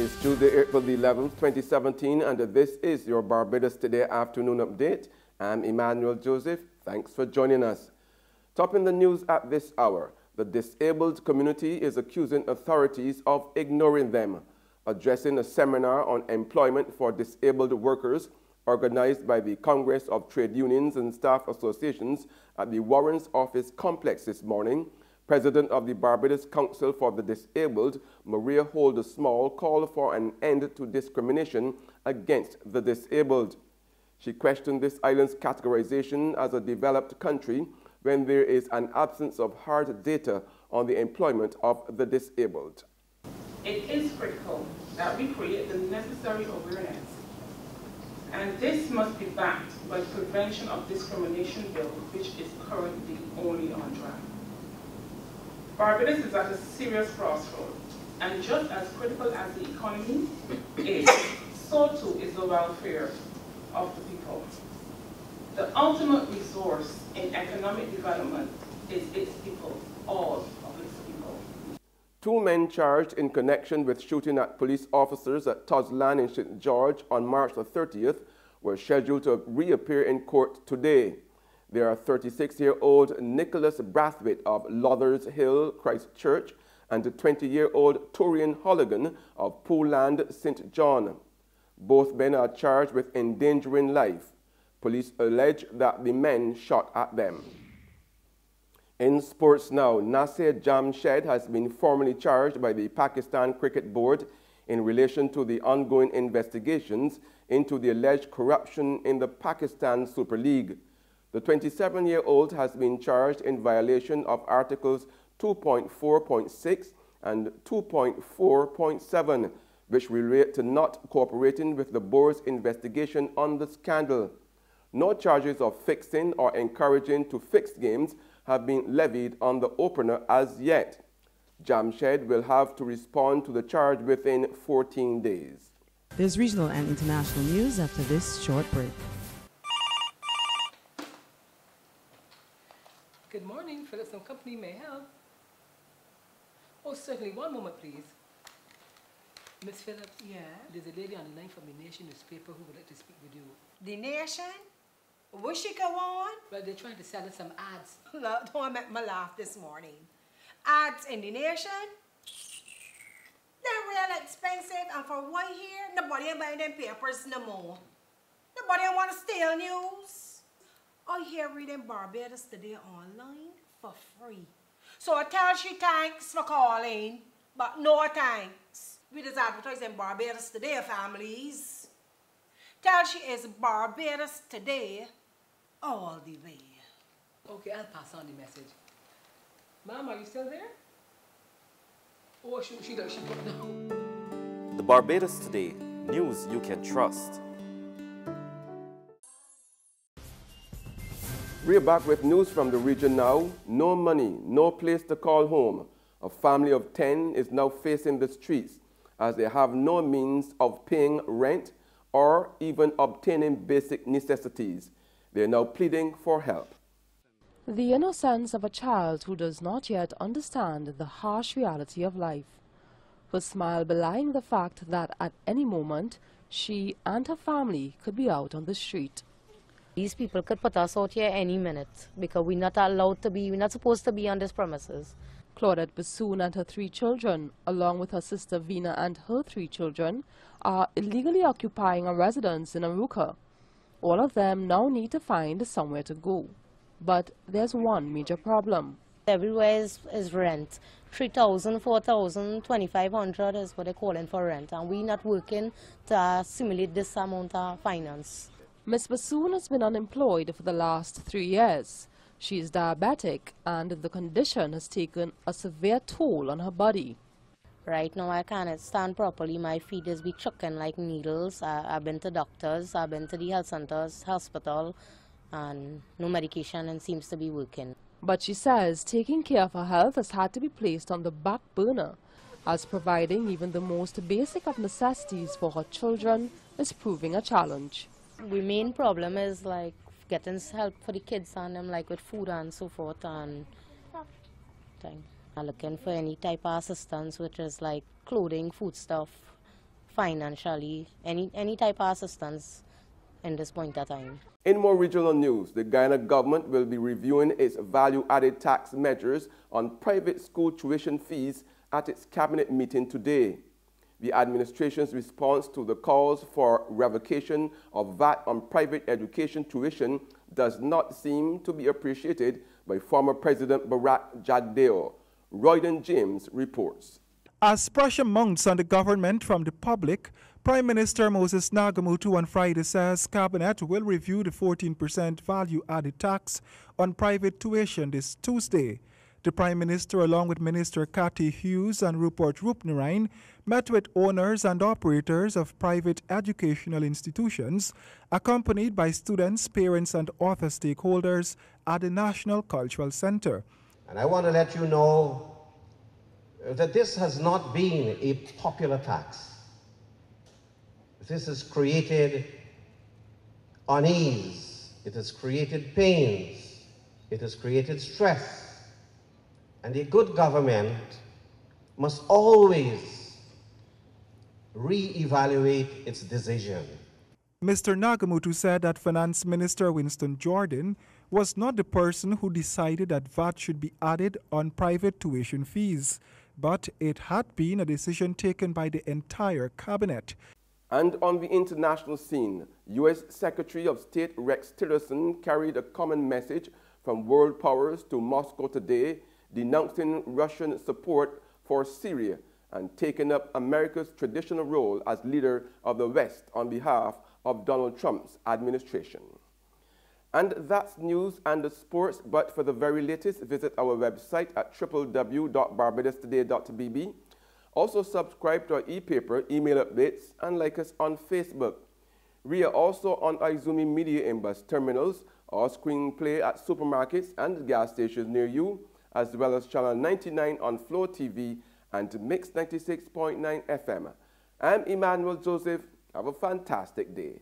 It's Tuesday, April the 11th, 2017, and this is your Barbados Today afternoon update. I'm Emmanuel Joseph. Thanks for joining us. Topping the news at this hour, the disabled community is accusing authorities of ignoring them. Addressing a seminar on employment for disabled workers organized by the Congress of Trade Unions and Staff Associations at the Warren's Office Complex this morning, President of the Barbados Council for the Disabled, Maria Holder Small, called for an end to discrimination against the disabled. She questioned this island's categorization as a developed country when there is an absence of hard data on the employment of the disabled. It is critical that we create the necessary awareness, and this must be backed by the Prevention of Discrimination Bill, which is currently only on draft. Barbados is at a serious crossroads, and just as critical as the economy is, so too is the welfare of the people. The ultimate resource in economic development is its people, all of its people. Two men charged in connection with shooting at police officers at Tozlan in St. George on March the 30th were scheduled to reappear in court today. They are 36-year-old Nicholas Brathwaite of Lothers Hill, Christchurch, and 20-year-old Torian Holligan of Pooland, St. John. Both men are charged with endangering life. Police allege that the men shot at them. In sports now, Nasir Jamshed has been formally charged by the Pakistan Cricket Board in relation to the ongoing investigations into the alleged corruption in the Pakistan Super League. The 27-year-old has been charged in violation of Articles 2.4.6 and 2.4.7, which relate to not cooperating with the board's investigation on the scandal. No charges of fixing or encouraging to fix games have been levied on the opener as yet. Jamshed will have to respond to the charge within 14 days. There's regional and international news after this short break. Good morning, Phillips & Company, may I help? Oh, certainly. One moment, please. Miss Phillips? Yeah? There's a lady on the line from the Nation newspaper who would like to speak with you. The Nation? Wish she go on? Well, they're trying to sell us some ads. Look, don't make me laugh this morning. Ads in the Nation? They're real expensive, and for one year, nobody ain't buying them papers no more. Nobody want to steal news. I hear reading Barbados Today online for free. So I tell she thanks for calling, but no thanks. We just advertising Barbados Today, families. Tell she is Barbados Today all the way. Okay, I'll pass on the message. Ma'am, are you still there? Oh, she put down. The Barbados Today, news you can trust. We're back with news from the region now. No money, no place to call home. A family of 10 is now facing the streets as they have no means of paying rent or even obtaining basic necessities. They are now pleading for help. The innocence of a child who does not yet understand the harsh reality of life. Her smile belying the fact that at any moment she and her family could be out on the street. These people could put us out here any minute because we're not allowed to be, we're not supposed to be on this premises. Claudette Bassoon and her 3 children, along with her sister Vina and her 3 children, are illegally occupying a residence in Aruka. All of them now need to find somewhere to go. But there's one major problem. Everywhere is rent. 3,000, 4,000, 2,500 is what they're calling for rent. And we're not working to simulate this amount of finance. Ms. Bassoon has been unemployed for the last 3 years. She is diabetic and the condition has taken a severe toll on her body. Right now I can't stand properly. My feet is be chucking like needles. I've been to doctors, I've been to the health centers, hospital, and no medication and seems to be working. But she says taking care of her health has had to be placed on the back burner, as providing even the most basic of necessities for her children is proving a challenge. The main problem is like getting help for the kids and them, like with food and so forth, and thing. I'm looking for any type of assistance, which is like clothing, food stuff, financially, any type of assistance in this point of time. In more regional news, the Guyana government will be reviewing its value-added tax measures on private school tuition fees at its cabinet meeting today. The administration's response to the calls for revocation of VAT on private education tuition does not seem to be appreciated by former President Barack Jagdeo. Royden James reports. As pressure mounts on the government from the public, Prime Minister Moses Nagamutu on Friday says Cabinet will review the 14% value-added tax on private tuition this Tuesday. The Prime Minister, along with Minister Cathy Hughes and Rupert Rupnarine, met with owners and operators of private educational institutions, accompanied by students, parents and other stakeholders at the National Cultural Center. And I want to let you know that this has not been a popular tax. This has created unease, it has created pains, it has created stress. And a good government must always re-evaluate its decision. Mr. Nagamutu said that Finance Minister Winston Jordan was not the person who decided that VAT should be added on private tuition fees, but it had been a decision taken by the entire cabinet. And on the international scene, U.S. Secretary of State Rex Tillerson carried a common message from world powers to Moscow today, denouncing Russian support for Syria and taking up America's traditional role as leader of the West on behalf of Donald Trump's administration. And that's news and the sports, but for the very latest, visit our website at www.barbadostoday.bb. Also subscribe to our e-paper, email updates, and like us on Facebook. We are also on Izumi Media in bus terminals, or screenplay at supermarkets and gas stations near you, as well as Channel 99 on Flow TV and Mix 96.9 FM. I'm Emmanuel Joseph. Have a fantastic day.